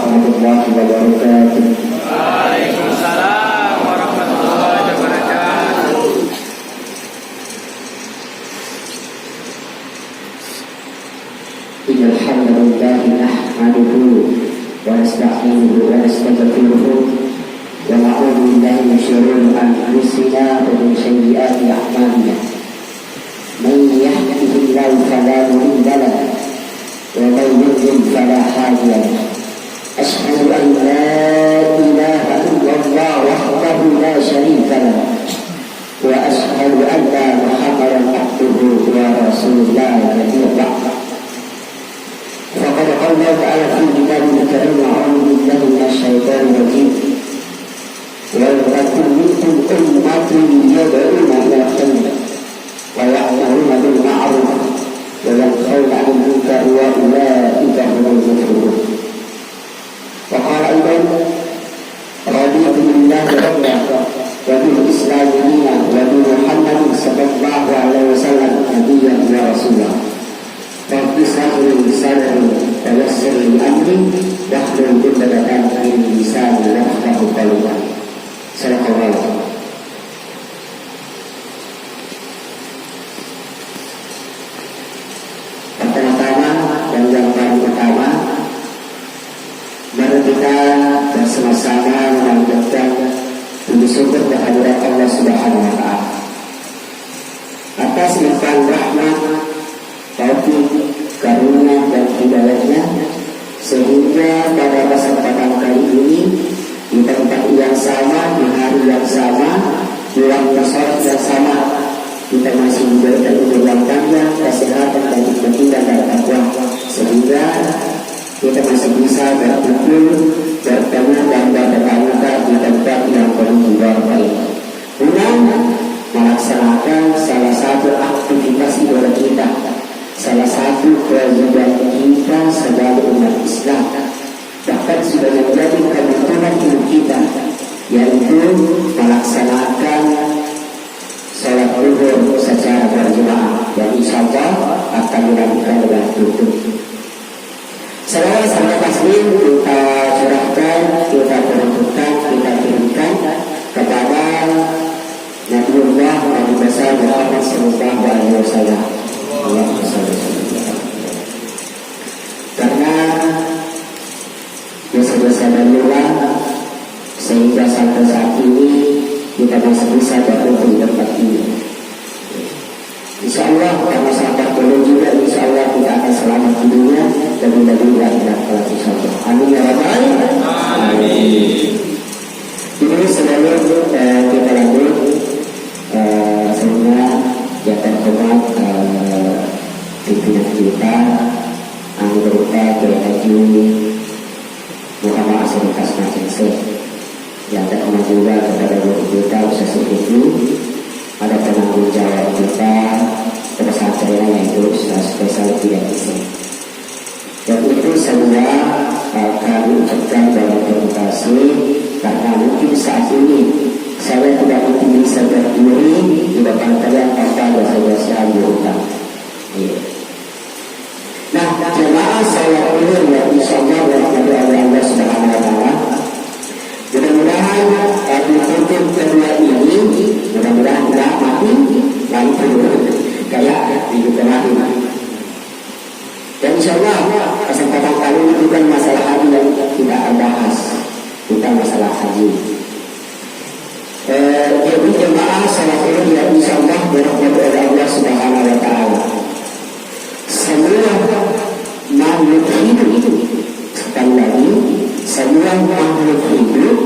warahmatullahi wabarakatuh. Waalaikumsalam warahmatullahi wabarakatuh. Innal hamdalillah nahmaduhu wa nasta'inuhu wa nastaghfiruh wa na'udzu billahi min shururi anfusina wa min sayyiati a'malina. Man yahdihillahu fala mudilla lahu wa man yudlil fala hadiya lahu. Asyhadu an la ilaha illallah wahdahu la syarika lahu wa asyhadu anna Muhammadan abduhu wa rasuluhu la ilaha فقد قال الله تعالى في كتابه الكريم أعوذ بالله من الشيطان الرجيم ولتكن منكم أمة يدعون إلى الخير ويأمرون بالمعروف وينهون عن المنكر وأولئك هم المفلحون. وقال أيضا رضيت بالله ربا وبالإسلام دينا وبمحمد صلى الله عليه وسلم نبيا ورسولا. Rabbi sahri sadri wa yassir li amri wahlul 'uqdatam min lisani yafqahu qawli. Sadaqallah. Pertama dan yang paling utama, mari kita bersama-sama memanjatkan puji syukur kehadirat Allah Subhanahu wa taala atas limpahan rahmat, taufik, karunia dan hidayahnya, sehingga pada kesempatan kali ini di tempat yang sama, di hari yang sama, di waktu sholat yang sama, kita masih diberikan umur yang panjang, kesehatan dan ibadah dan takwa, sehingga kita masih bisa berkumpul, bertemu dan bertetangga di tempat yang penuh berkah ini. Dengan melaksanakan salah satu aktivitas ibadah kita, salah satu kewajiban kita sebagai umat Islam, bahkan sudah menjadi kebutuhan hidup kita, yaitu melaksanakan sholat zuhur secara berjamaah, dan insya Allah akan dilakukan dengan tutup. Selawat serta taslim kita curahkan, kita peruntukkan, kita kirimkan kepada Nabiullah Nabi besar Muhammad sallallahu alaihi wasallam. Karena dosa-dosa dan dosa sehingga sampai saat ini kita masih bisa berkumpul di tempat ini. Insya Allah karena sahabat belum juga, insya Allah kita akan selamat di dunia dan mudah-mudahan tidak kelak insya Allah. Amin ya rabbal alamin. Amin. Ini sebelum kita lanjut, semoga yang terhormat pimpinan kita, anggota PHJ Muhammad Asri Kasmajense, yang terhormat juga kepada guru kita Ustaz Ibu, ada penanggung jawab kita pada saya yaitu Ustaz Faisal Bidaisi. Dan itu semua kami ucapkan dalam terima kasih, karena mungkin saat ini saya tidak mungkin bisa berdiri di depan kalian tanpa dosa-dosa yang diutang. Nah, jemaah saya ini ya insya Allah berkata Allah Subhanahu wa taala. Mudah-mudahan di tutup kedua ini, mudah-mudahan tidak mati lalu kayak di terakhir. Dan insya Allah kesempatan kali ini bukan masalah haji yang kita bahas, bukan masalah haji. Jadi jemaah saya ini ya insya Allah berkata Allah Subhanahu wa taala. Semua makhluk hidup itu, sekali lagi, semua makhluk hidup,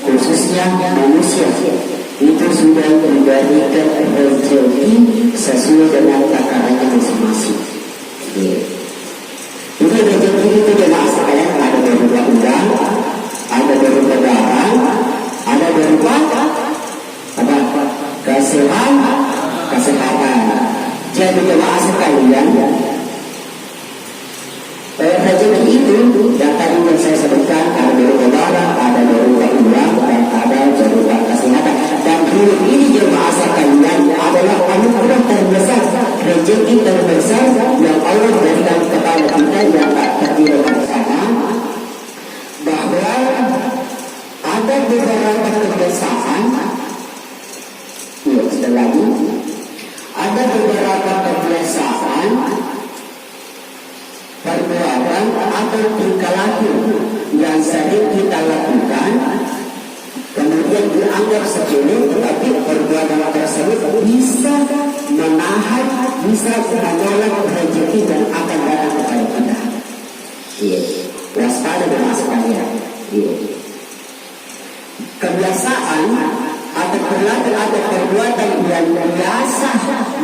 khususnya manusia, itu sudah diberikan rezeki sesuai dengan takarannya masing-masing. Jadi rezeki itu jemaah sekalian ada berupa udang, ada berupa barang, ada berupa kesehatan. Jadi jemaah sekalian, rezeki itu yang tadi yang saya sebutkan ada berupa barang, ada berupa uang, dan ada berupa kesehatan. Dan hidup ini jemaah sekalian adalah anugerah terbesar, rezeki terbesar yang Allah berikan kepada kita yang tak terkira bersama. menahan, bisa menolak rezeki dan akan datang kepada kita. Iya, waspada jemaah sekalian. Iya. Kebiasaan atau perilaku atau perbuatan yang biasa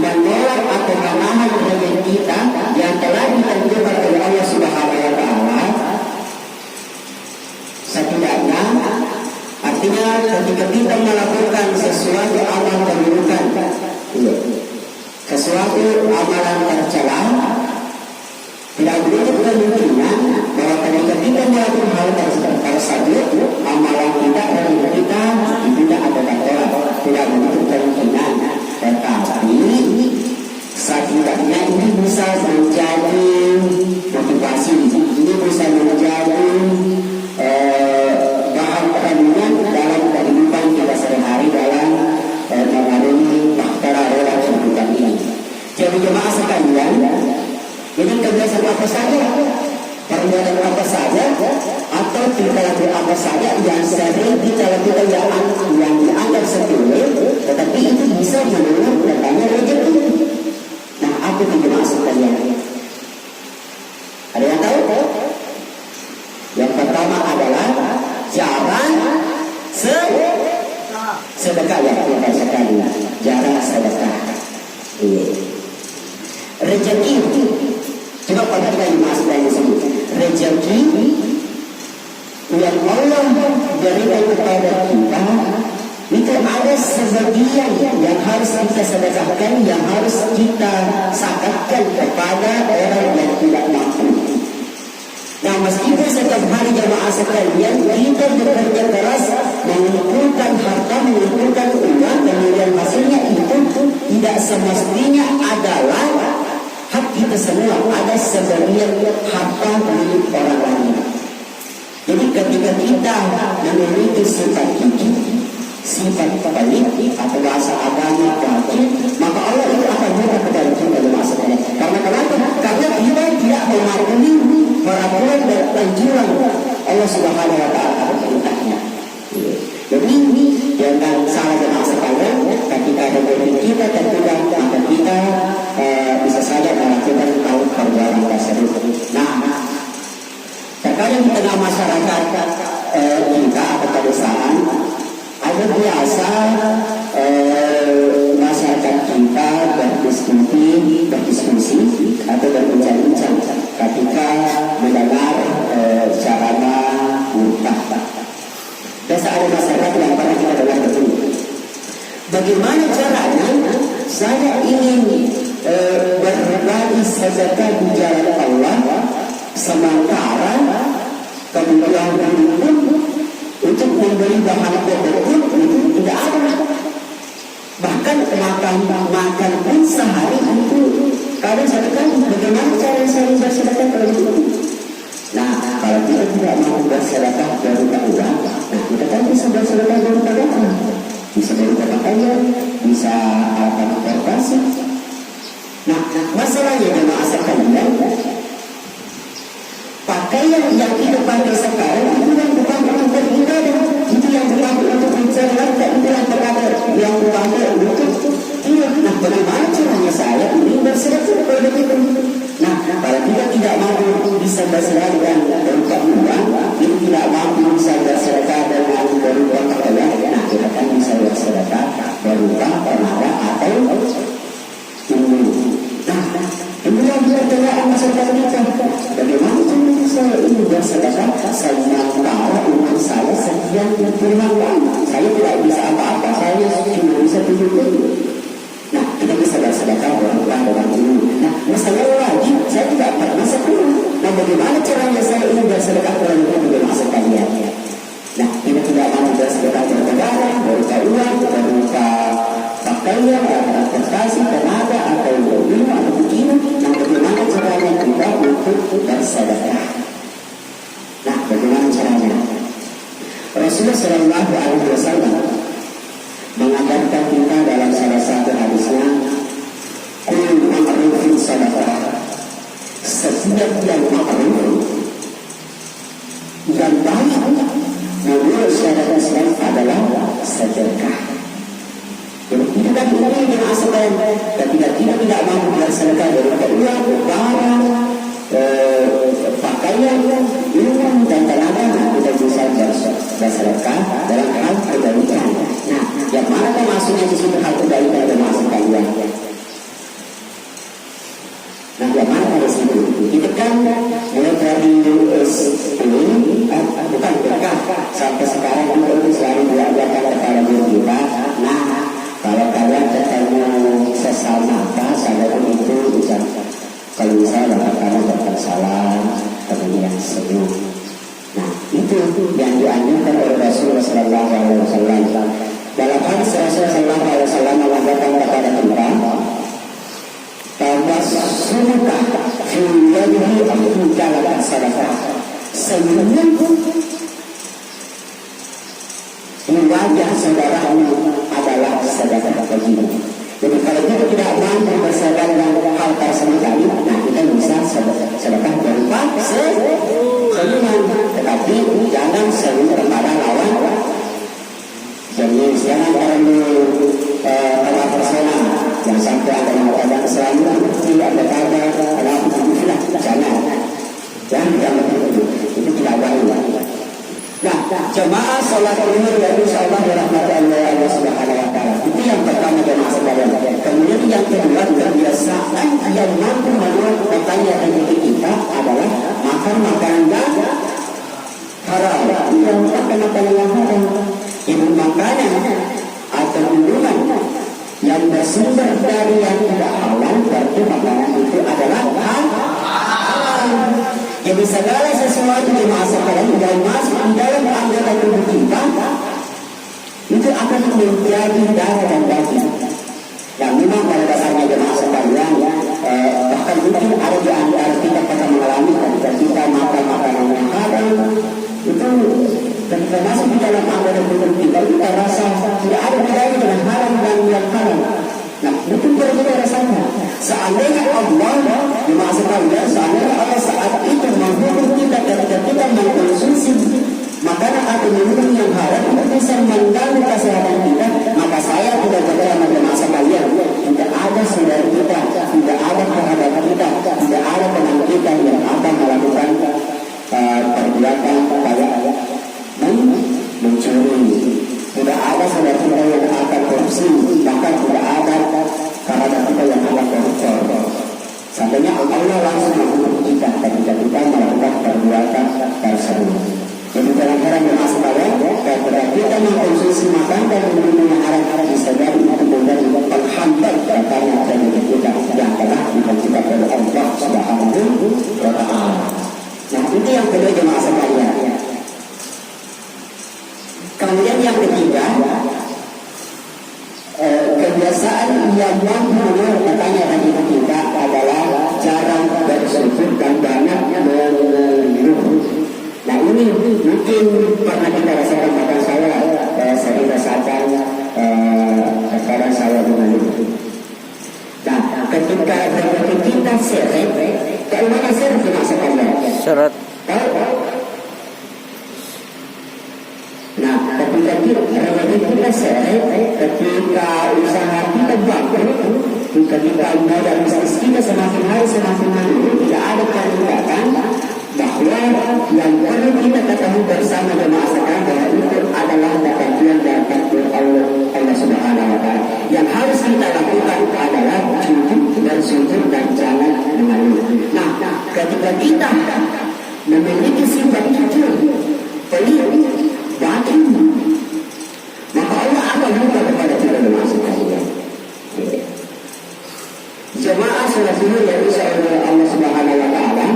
menolak atau menahan rezeki kita yang telah ditentukan oleh Allah Subhanahu wa Ta'ala, setidaknya artinya ketika kita melakukan sesuatu amal keburukan, sesuatu amalan tercela, tidak menutup kemungkinan bahwa ketika kita melakukan hal tersebut, amalan kita dan kita tidak ada tolak, tidak menutup kemungkinan. Tetapi setidaknya ini bisa menjadi motivasi, ini bisa menjadi bahan kandungan dalam kehidupan kita sehari-hari dalam mengalami bahtera dalam kehidupan ini. Jadi jemaah sekalian, ini kebiasaan apa saja, perbuatan apa saja, atau perilaku apa saja yang sering kita lakukan yang dianggap sepele, tetapi itu bisa menolak datangnya rezeki. Nah, apa itu jemaah sekalian? Ada yang tahu? Yang pertama adalah jarang sedekah, ya sekali. Jarang sedekah. Rezeki. Coba perhatikan masuk dari sini. Rezeki yang Allah berikan kepada kita itu ada sebagian yang harus kita sedekahkan, yang harus kita zakatkan kepada orang yang tidak mampu. Nah, meskipun setiap hari jemaah sekalian kita bekerja keras mengumpulkan harta, mengumpulkan uang, kemudian hasilnya itu tidak semestinya adalah hak kita semua, ada sebagian harta milik orang lain. Jadi ketika kita memiliki sifat gigi, sifat pelit atau bahasa agama baki, maka Allah itu akan murah kepada kita maksudnya. Karena kenapa? Karena kita tidak mematuhi peraturan dan anjuran Allah Subhanahu wa Ta'ala perintahnya. Jadi jangan salah jemaah sekalian, ketika ada rezeki kita tentukan maka kita bisa saja melakukan hal perbuatan tersebut. Nah, terkadang di tengah masyarakat kita atau pedesaan ada biasa masyarakat kita berdiskusi atau berbincang-bincang ketika mendengar sarana murtah. Biasa ada masyarakat yang pernah kita dengar begini. Bagaimana caranya saya ingin berbagi sedekah di jalan Allah sementara kemudian untuk memberi bahan pokok itu tidak ada. Bahkan makan pun sehari itu kadang satu kali. Bagaimana cara saya bersedekah kalau itu? Nah, kalau kita tidak mau bersedekah berupa uang, nah kita kan bisa bersedekah berupa apa? Bisa berupa pakaian, bisa alat transportasi. Nah, masalahnya jemaah sekalian, pakaian yang kita pakai sekarang itu yang bukan untuk beribadah, itu yang dipakai untuk menceritakan, itu yang terkadang yang dipakai untuk tidak. Nah, bagaimana caranya saya ini bersedekah kepada kita? Nah, kalau kita tidak mampu bisa bersedekah dengan berupa uang, kita tidak mampu bisa bersedekah dengan berupa pakaian, nah kita kan bisa bersedekah berupa tenaga atau ilmu. Nah, ini yang kita telah masyarakat kita. Bagaimana cara saya ini bersedekah? Saya tahu uang saya sekian berapa. Saya tidak bisa apa-apa. Saya cuma bisa 70. Nah, kita bisa bersedekah berupa dengan ilmu. Nah, masalah lagi, saya tidak pernah sekolah. Nah, bagaimana caranya saya ini bersedekah berupa dengan sekalian? Nah, kita tidak mau bersedekah berupa uang, berupa pakaian, transportasi, tenaga, atau ilmu, atau begini. Nah, bagaimana caranya kita untuk bersedekah? Nah, bagaimana caranya? Rasulullah Shallallahu Alaihi Wasallam mengajarkan kita dalam salah satu hadisnya, "Kul ma'rufin sadaqah." Setiap yang ma'ruf dan baik menurut syariat Islam adalah sedekah. Jadi kita kan ini yang asal ketika kita tidak mampu bersedekah dari uang, barang, pakaian, minuman dan tenaga, kita bisa bersedekah dalam hal kebaikan. Nah, yang mana termasuknya di situ hal kebaikan termasuk kalian? Nah, yang mana pada situ? Kita kan mulai dari ini, bukan berkah sampai sekarang kita selalu diajarkan kepada diri kita. Nah, kalau kalian ketemu sesama saudara itu bisa, kalau misalnya kalian bersalam, kemudian senyum. Nah, itu yang dianjurkan oleh Rasulullah SAW. Dalam hadis Rasulullah SAW mengatakan kepada kita, "Tabassumuka fi wajhi akhika sadaqah." Senyum di wajah saudaramu adalah sedekah bagimu. Jadi kalau kita tidak mampu bersedekah dengan hal tersebut tadi, nah kita bisa sedekah berupa senyuman. Tetapi jangan senyum kepada lawan. Jadi jangan terlalu personal. Yang sampai ada yang mengatakan selalu tidak ada kabar, ada apa-apa, jangan itu tidak baik. Nah, jemaah sholat zuhur ya insyaallah dirahmati Allah Subhanahu wa taala. Itu yang pertama jemaah sekalian. Kemudian yang kedua, kebiasaan yang mampu menurut katanya rezeki kita adalah makan makanan yang halal. Yang makan makanan yang halal, itu makanan atau minuman yang bersumber dari yang tidak halal, berarti makanan itu adalah halal. Jadi segala sesuatu yang masuk yang masuk di dalam anggota tubuh kita itu akan menjadi darah dan daging. Dan memang pada dasarnya jemaah sekalian, bahkan mungkin ada di antara kita pernah mengalami ketika kita makan makanan yang halal itu ketika masuk di dalam anggota tubuh kita rasa tidak ada bedanya dengan halal dan yang halal. Nah, itu berbeda rasanya. Seandainya Allah, jemaah sekalian, seandainya Allah saat itu menghukum kita ketika kita mengkonsumsi makanan atau minuman yang haram itu bisa mengganggu kesehatan kita, maka saya tidak percaya jemaah sekalian, tidak ada saudara kita, tidak ada kerabat kita, tidak ada teman kita yang akan melakukan perbuatan kayak mencuri. Tidak ada saudara kita yang akan korupsi, bahkan tidak ada kerabat kita yang akan koruptor. Sampainya Allah langsung menghukum kita ketika kita melakukan perbuatan tersebut. Jadi kadang-kadang jemaah sekalian, ketika kita mengkonsumsi makanan dan minuman yang haram bisa jadi itu menjadi penghambat katanya dari kita yang telah ditentukan oleh Allah Subhanahu wa taala. Nah, itu yang kedua jemaah sekalian. Kemudian yang ketiga, kebiasaan yang menurut katanya dari kita adalah jarang bersyukur dan banyak mengeluh. Nah, ini mungkin pernah kita rasakan, bahkan saya sering rasakan terkadang saya dengan itu. Nah, ketika kita seret, kalau mana seret dimasukkannya? Syarat. Nah, ketika kita seret, ketika usaha kita bangkrut, ketika modal bisnis kita semakin hari tidak ada peningkatan, bahwa yang perlu kita ketahui bersama jemaah sekalian bahwa itu adalah bagian dari takdir Allah Subhanahu wa taala. Yang harus kita lakukan adalah jujur dan sujud dan jangan mengeluh. Nah, ketika kita memiliki sifat jujur, pelit, batin, maka Allah akan buka kepada kita jemaah sekalian. Jemaah sholat zuhur yang insyaallah Allah Subhanahu wa taala.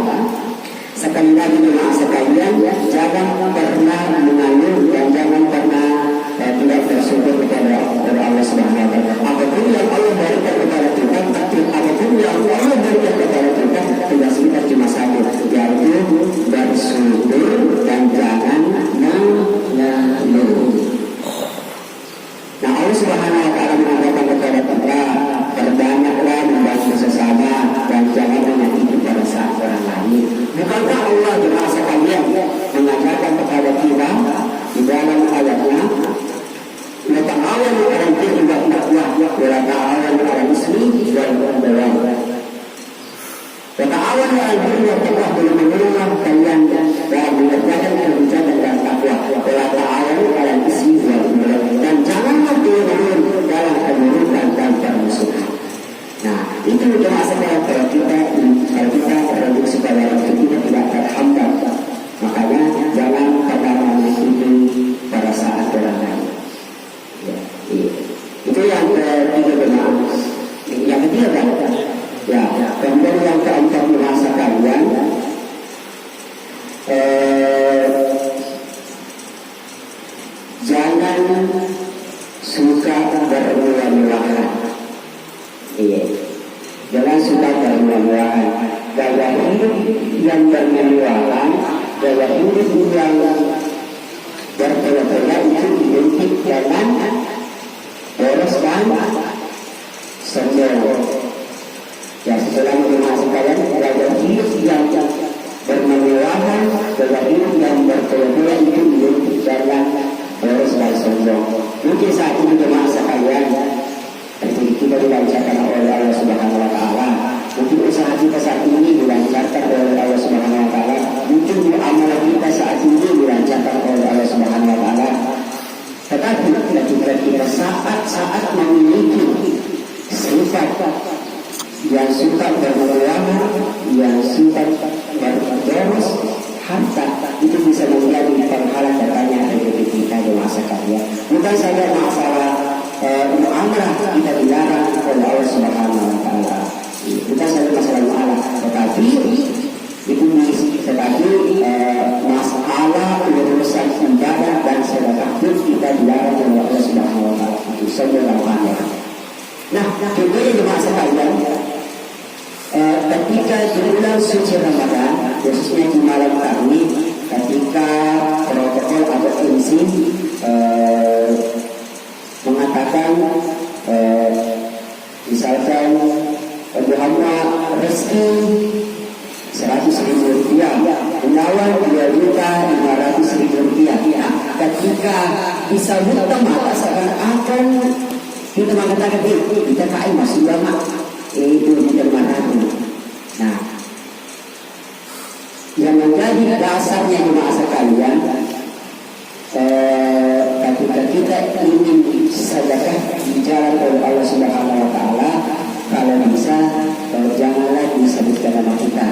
Sekali lagi jemaah sekalian, jangan pernah mengeluh dan jangan pernah tidak bersyukur kepada Allah Subhanahu wa taala. Apapun yang Allah berikan kepada kita, apapun yang Allah berikan kepada kita, tidak sekitar cuma satu, yaitu bersyukur dan jangan mengeluh. Nah, Allah Subhanahu wa taala mengatakan kepada kita, berbanyaklah membantu sesama dan jangan menyakiti pada saat orang lain. Bukankah Allah jemaah sekalian mengajarkan kepada kita suka bermewah-mewahan. Iya. Jangan suka bermewah-mewahan. Gaya hidup yang bermewah-mewahan, gaya hidup yang bertele-tele itu identik dengan boros dan sombong. Ya, setelah mengenal sekalian, gaya hidup yang bermewah-mewahan, gaya hidup yang bertele-tele itu identik dengan boros dan sombong. Mungkin saat ini jemaah sekalian, kita dilancarkan oleh Allah Subhanahu Wa Taala. Mungkin usaha kita saat ini dilancarkan oleh Allah Subhanahu Wa Taala. Mungkin amalan kita saat ini dilancarkan oleh Allah Subhanahu Wa Taala. Tetapi ketika kita saat memiliki sifat yang suka bermewah, yang suka berboros, harta itu bisa menjadi penghalang datangnya rezeki kita di masa kaya. Bukan saja masalah muamalah kita dilarang oleh Allah Subhanahu Wa Taala. Bukan saja masalah muamalah, tetapi itu masalah urusan ibadah dan sedekah pun kita dilarang oleh Allah Subhanahu Wa Taala. Itu sebenarnya. Nah, kemudian jemaah sekalian, ketika di bulan suci Ramadan, khususnya di malam kami, ketika protokol atau MC mengatakan misalkan Muhammad rezeki 100.000 rupiah, menawar 2.500.000 rupiah. Ketika disambut maka seakan-akan kita mengatakan kita kai masih lama itu diterima. Nah, yang menjadi dasarnya jemaah sekalian, ketika kita ingin sedekah di jalan oleh Allah Subhanahu Wa Taala, kalau bisa janganlah disebutkan nama kita.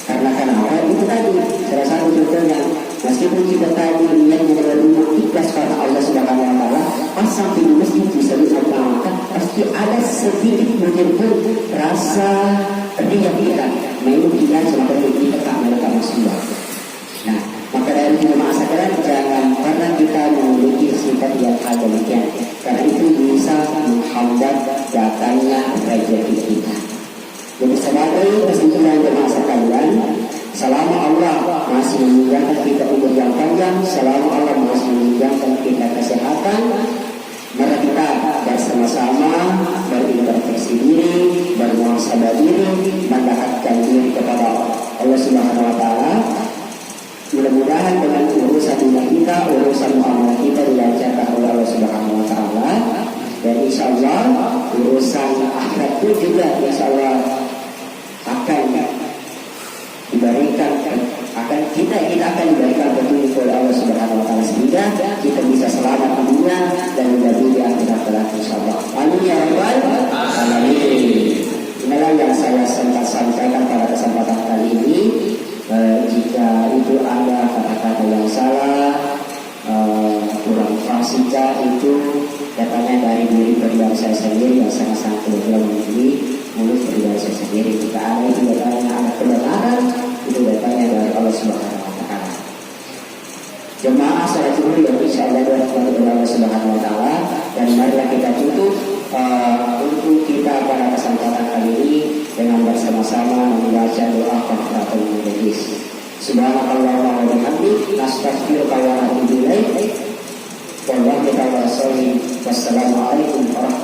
Karena kenapa? Itu tadi salah satu contohnya. Meskipun kita tadi niatnya berumah ikhlas karena Allah Subhanahu Wa Taala, pas sampai di masjid disebut nama kita, pasti ada sedikit menyentuh rasa riya kita. Memang kita semakin kita tak melakukan musibah. Nah, maka dari itu jemaah sekalian, jangan karena kita memiliki sifat yang hal demikian, karena itu bisa menghambat datangnya rezeki kita. Jadi sebagai kesimpulan jemaah sekalian, selama Allah masih menunjukkan kita umur yang panjang, selama Allah masih menunjukkan kita kesehatan, maka kita bersama-sama berintrospeksi diri, bermuhasabah diri, mendekatkan diri kepada Allah Subhanahu Wa Taala. Mudah-mudahan dengan urusan dunia kita, urusan muamalah kita dilancarkan oleh Allah Subhanahu Wa Taala, dan insya Allah urusan akhirat itu juga insya Allah akan diberikan, kita akan diberikan petunjuk oleh Allah Subhanahu Wa Taala sehingga kita bisa selamat di dunia dan menjadi di akhirat kelak insya Allah. Amin ya rabbal alamin. Inilah yang saya sempat sampaikan pada kesempatan kali ini. Jika itu ada kata-kata yang salah, kurang fasih itu datanya dari diri pribadi saya sendiri yang sangat-sangat kebetulan menjadi mulut pribadi saya sendiri. Jika ada itu datanya ada kebenaran, itu datanya dari Allah Subhanahu Wa Taala. Jemaah salat zuhur yang insyaallah dari Allah Subhanahu Wa Taala, dan marilah kita tutup untuk kita pada kesempatan kali ini dengan bersama-sama membaca doa kafaratul majlis. Subhanallah wa bihamdihi, nastaghfiruka wa natubu ilaik. Wassalamualaikum warahmatullahi wabarakatuh.